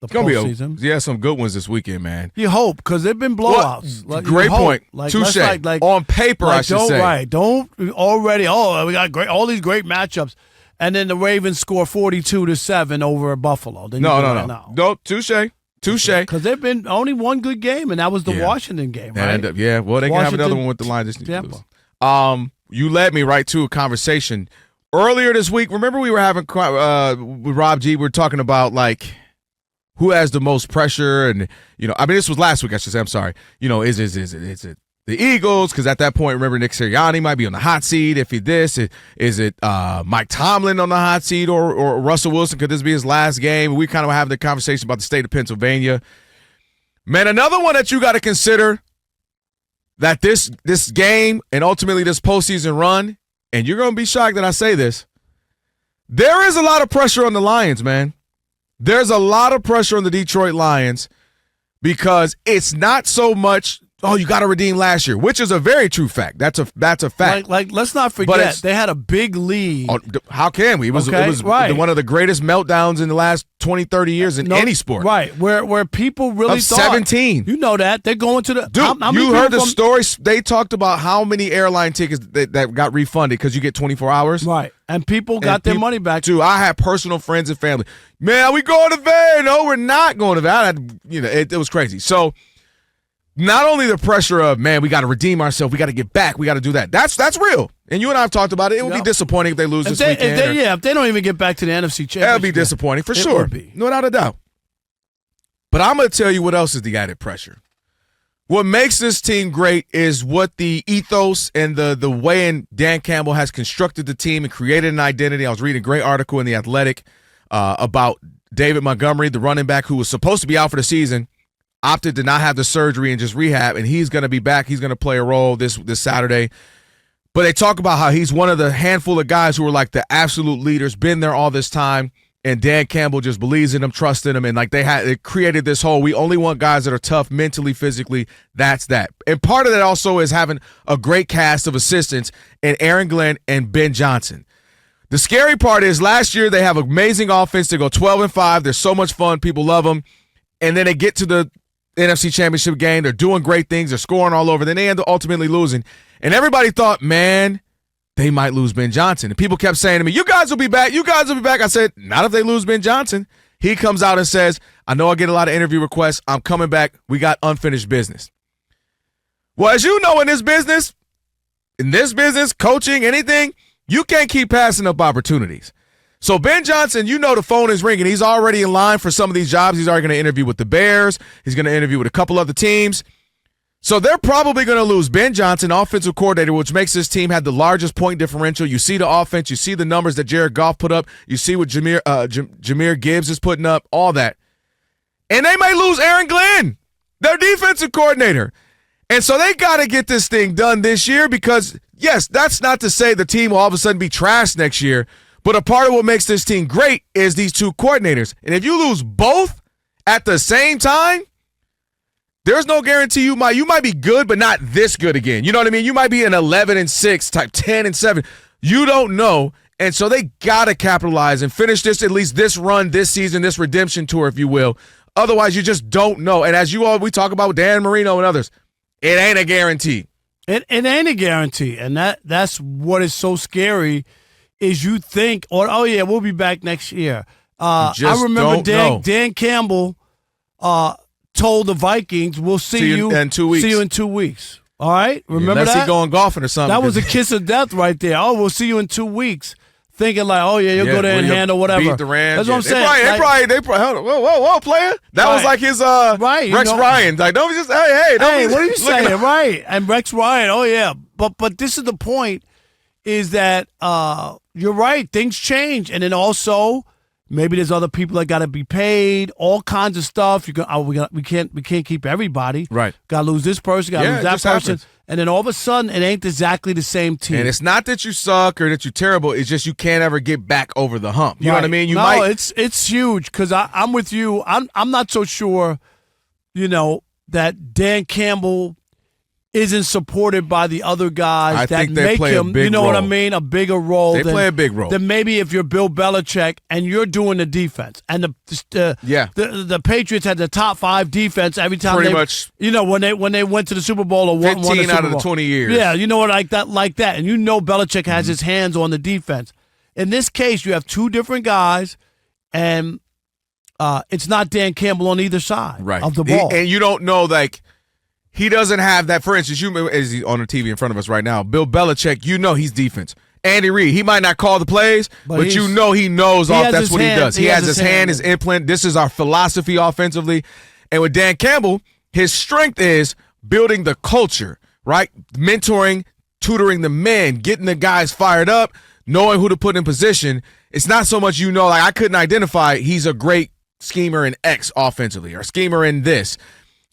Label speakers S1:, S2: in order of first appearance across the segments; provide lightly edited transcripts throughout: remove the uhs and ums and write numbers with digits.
S1: the
S2: It's gonna
S1: postseason.
S2: be some good ones this weekend, man.
S1: You hope, because they've been blowouts.
S2: Great point. Touche. On paper, I should say.
S1: Right. Don't already, we got all these great matchups. And then the Ravens score 42-7 over Buffalo. Then
S2: No, touche.
S1: Because they've been only one good game, and that was the Washington game, right?
S2: Well, they can have another one with the Lions. You led me right to a conversation. Earlier this week, remember we were having with Rob G, we were talking about, like, who has the most pressure, and this was last week. I should say. I'm sorry. Is it the Eagles? Because at that point, remember Nick Sirianni might be on the hot seat. If he is it Mike Tomlin on the hot seat or Russell Wilson? Could this be his last game? We kind of having the conversation about the state of Pennsylvania. Man, another one that you got to consider that this game and ultimately this postseason run, and you're going to be shocked that I say this. There is a lot of pressure on the Lions, man. There's a lot of pressure on the Detroit Lions because it's not so much, you got to redeem last year, which is a very true fact. That's a fact.
S1: Like let's not forget, they had a big lead.
S2: How can we? It was one of the greatest meltdowns in the last 20, 30 years in any sport.
S1: Right, where people really thought.
S2: 17.
S1: You know that. They're going to the.
S2: Dude, you heard the story. They talked about how many airline tickets that got refunded because you get 24 hours.
S1: Right, and people got their money back.
S2: Dude, I had personal friends and family. Man, we going to Vegas? No, we're not going to Vegas. It was crazy. So, not only the pressure of, man, we got to redeem ourselves, we got to get back, we got to do that. That's real. And you and I have talked about it. It would be disappointing if they lose this weekend.
S1: If they don't even get back to the NFC Championship.
S2: That would be disappointing for sure. No doubt a doubt. But I'm going to tell you what else is the added pressure. What makes this team great is what the ethos and the way in Dan Campbell has constructed the team and created an identity. I was reading a great article in The Athletic about David Montgomery, the running back who was supposed to be out for the season, opted to not have the surgery and just rehab, and he's going to be back. He's going to play a role this Saturday. But they talk about how he's one of the handful of guys who are like the absolute leaders, been there all this time, and Dan Campbell just believes in him, trusts in him, and like they created this whole, we only want guys that are tough mentally, physically. That's that. And part of that also is having a great cast of assistants in Aaron Glenn and Ben Johnson. The scary part is last year they have amazing offense. They go 12-5. They're so much fun. People love them. And then they get to the NFC Championship game. They're doing great things. They're scoring all over. Then they end up ultimately losing. And everybody thought, man, they might lose Ben Johnson. And people kept saying to me, you guys will be back. You guys will be back. I said, not if they lose Ben Johnson. He comes out and says, I know I get a lot of interview requests. I'm coming back. We got unfinished business. Well, as you know, in this business, coaching, anything, you can't keep passing up opportunities. So Ben Johnson, the phone is ringing. He's already in line for some of these jobs. He's already going to interview with the Bears. He's going to interview with a couple other teams. So they're probably going to lose Ben Johnson, offensive coordinator, which makes this team have the largest point differential. You see the offense. You see the numbers that Jared Goff put up. You see what Jahmyr Gibbs is putting up, all that. And they may lose Aaron Glenn, their defensive coordinator. And so they got to get this thing done this year because, yes, that's not to say the team will all of a sudden be trash next year. But a part of what makes this team great is these two coordinators. And if you lose both at the same time, there's no guarantee you might be good, but not this good again. You know what I mean? You might be an 11-6 type, 10-7. You don't know. And so they got to capitalize and finish this, at least this run, this season, this redemption tour, if you will. Otherwise, you just don't know. And as we talk about with Dan Marino and others, it ain't a guarantee.
S1: It ain't a guarantee. And that's what is so scary is you think, we'll be back next year. I remember Dan Campbell told the Vikings, we'll see you
S2: in 2 weeks.
S1: See you in 2 weeks. All right? Remember
S2: Unless
S1: that?
S2: he going golfing or something.
S1: That was a kiss of death right there. Oh, we'll see you in 2 weeks. Thinking like, you'll go there and handle whatever.
S2: Beat the Rams.
S1: That's what I'm saying.
S2: They probably, whoa, player. That was like his Rex Ryan. Like, don't just, hey,
S1: what are you saying? Right. And Rex Ryan, But this is the point is that you're right. Things change. And then also, maybe there's other people that got to be paid, all kinds of stuff. We can't keep everybody.
S2: Right.
S1: Got to lose this person, got to lose that person. Happens. And then all of a sudden, it ain't exactly the same team.
S2: And it's not that you suck or that you're terrible. It's just you can't ever get back over the hump. You know what I mean?
S1: It's huge because I'm with you. I'm not so sure, that Dan Campbell isn't supported by the other guys
S2: I
S1: that
S2: think they
S1: make
S2: play a
S1: him,
S2: big
S1: you know
S2: role.
S1: what I mean, a bigger role.
S2: They play a big role.
S1: Then maybe if you're Bill Belichick and you're doing the defense, and the Patriots had the top 5 defense every time
S2: Pretty much.
S1: You know, when they went to the Super Bowl or won the
S2: 15
S1: Super
S2: out of the
S1: Bowl.
S2: 20 years.
S1: Yeah, you know what, like that, and you know Belichick has his hands on the defense. In this case, you have 2 different guys, and it's not Dan Campbell on either side of the ball.
S2: And you don't know, like, he doesn't have that. For instance, as he's on the TV in front of us right now, Bill Belichick, you know he's defense. Andy Reid, he might not call the plays, but you know he knows that's what he does. He has his hand, his implant. This is our philosophy offensively. And with Dan Campbell, his strength is building the culture, right? Mentoring, tutoring the men, getting the guys fired up, knowing who to put in position. It's not so much, like I couldn't identify he's a great schemer in X offensively or schemer in this.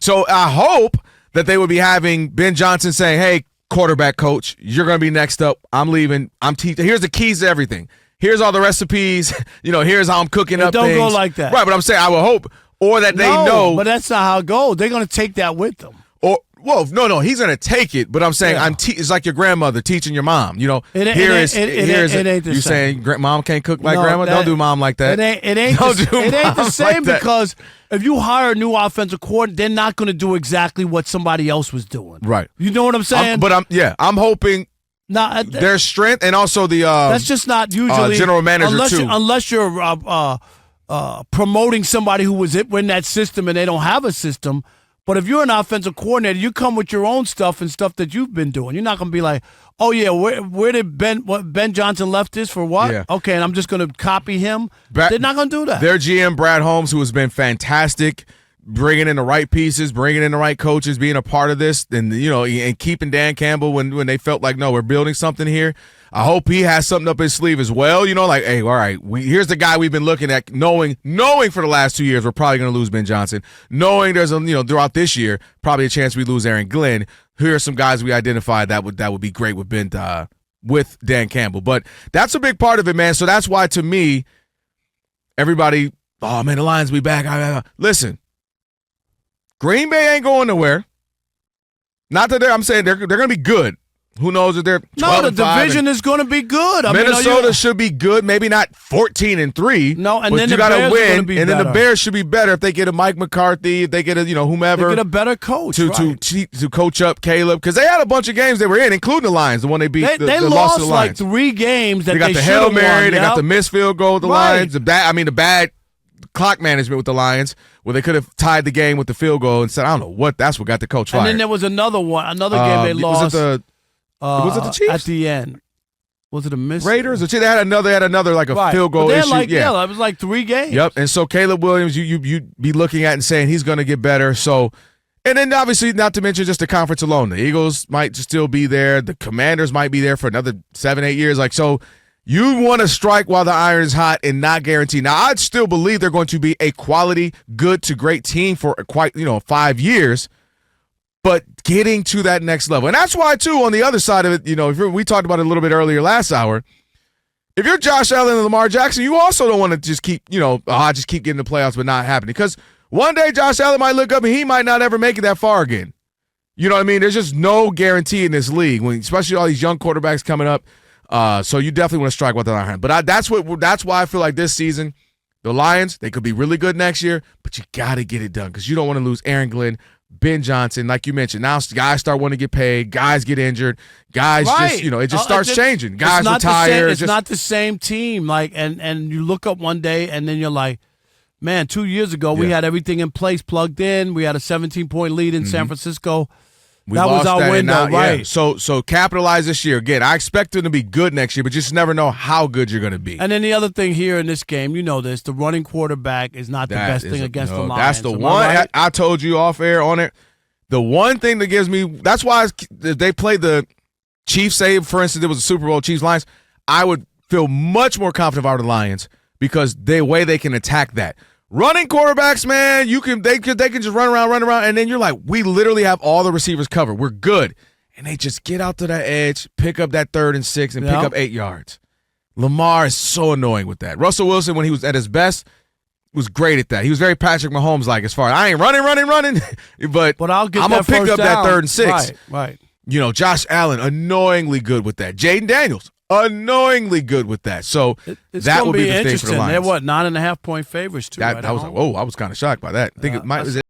S2: So I hope that they would be having Ben Johnson saying, hey, quarterback coach, you're going to be next up. I'm leaving. I'm teaching. Here's the keys to everything. Here's all the recipes. Here's how I'm cooking up
S1: things. Don't go like that.
S2: Right, but I'm saying I would hope, or that they know.
S1: But that's not how it goes. They're going to take that with them.
S2: No, he's going to take it, but I'm saying it's like your grandmother teaching your mom.
S1: It ain't the same.
S2: You saying mom can't cook like grandma? Don't do mom like that.
S1: It ain't the same like because if you hire a new offensive coordinator, they're not going to do exactly what somebody else was doing.
S2: Right.
S1: You know what I'm saying?
S2: I'm hoping their strength and also the
S1: that's just not usually
S2: general manager too.
S1: Unless you're promoting somebody who was in that system and they don't have a system. But if you're an offensive coordinator, you come with your own stuff and stuff that you've been doing. You're not going to be like, oh, yeah, where did Ben Johnson left this for what?
S2: Yeah.
S1: Okay, and I'm just going to copy him. They're not going to do that.
S2: Their GM, Brad Holmes, who has been fantastic, bringing in the right pieces, bringing in the right coaches, being a part of this, and keeping Dan Campbell when they felt like, no, we're building something here. I hope he has something up his sleeve as well. Like, hey, all right, here's the guy we've been looking at, knowing for the last 2 years we're probably going to lose Ben Johnson, knowing there's throughout this year probably a chance we lose Aaron Glenn. Here are some guys we identified that would be great with with Dan Campbell. But that's a big part of it, man. So that's why, to me, everybody, oh man, the Lions will be back. Listen, Green Bay ain't going nowhere. Not that I'm saying they're going to be good. Who knows if they're 12
S1: the division is going to be good.
S2: Minnesota should be good, maybe not 14-3.
S1: No, and
S2: but
S1: then
S2: you
S1: the Bears
S2: win,
S1: are going to be
S2: and
S1: better.
S2: then the Bears should be better if they get a Mike McCarthy, if they get a whomever,
S1: they get a better coach
S2: to coach up Caleb, because they had a bunch of games they were in, including the Lions, the one they beat.
S1: They
S2: lost
S1: lost
S2: to the
S1: like
S2: Lions.
S1: 3 games that
S2: they got the Hail Mary, they got the missed field goal with the Lions. The bad clock management with the Lions, where they could have tied the game with the field goal and said, I don't know what, that's what got the coach fired.
S1: And then there was another game they lost.
S2: Was it the Chiefs?
S1: At the end. Was it a miss?
S2: Raiders? They had another like a field goal issue.
S1: It was like 3 games.
S2: Yep. And so Caleb Williams, you'd be looking at and saying he's going to get better. So, and then obviously not to mention just the conference alone. The Eagles might still be there. The Commanders might be there for another 7-8 years. Like, so you want to strike while the iron is hot and not guarantee. Now, I'd still believe they're going to be a quality, good to great team for quite 5 years. But getting to that next level. And that's why, too, on the other side of it, we talked about it a little bit earlier last hour. If you're Josh Allen and Lamar Jackson, you also don't want to just keep, just keep getting the playoffs but not happening. Because one day Josh Allen might look up and he might not ever make it that far again. You know what I mean? There's just no guarantee in this league, especially all these young quarterbacks coming up. So you definitely want to strike with the iron. But that's why I feel like this season, the Lions, they could be really good next year, but you got to get it done because you don't want to lose Aaron Glenn, Ben Johnson, like you mentioned. Now guys start wanting to get paid. Guys get injured. Guys just, it just starts changing. Guys retire.
S1: It's not the same team. Like, and you look up one day and then you're like, man, 2 years ago we had everything in place, plugged in. We had a 17-point lead in San Francisco. That was our window, right?
S2: Yeah. So capitalize this year. Again, I expect them to be good next year, but just never know how good you're going to be.
S1: And then the other thing here in this game, the running quarterback is not the best thing against the Lions.
S2: That's the one I told you off air on it. The one thing that gives me – that's why they played the Chiefs, say, for instance, it was a Super Bowl, Chiefs-Lions. I would feel much more confident if I were the Lions because the way they can attack that. Running quarterbacks, man, they can just run around, and then you're like, we literally have all the receivers covered. We're good. And they just get out to that edge, pick up that 3rd and 6, and pick up 8 yards. Lamar is so annoying with that. Russell Wilson, when he was at his best, was great at that. He was very Patrick Mahomes like as far as I ain't running, but
S1: I'll get
S2: I'm gonna pick up that 3rd and 6.
S1: Right.
S2: Josh Allen, annoyingly good with that. Jaden Daniels, annoyingly good with that. So that will be the thing for the Lions.
S1: They're 9.5 point favorites too.
S2: I was like, whoa, I was kind of shocked by that. I think it might.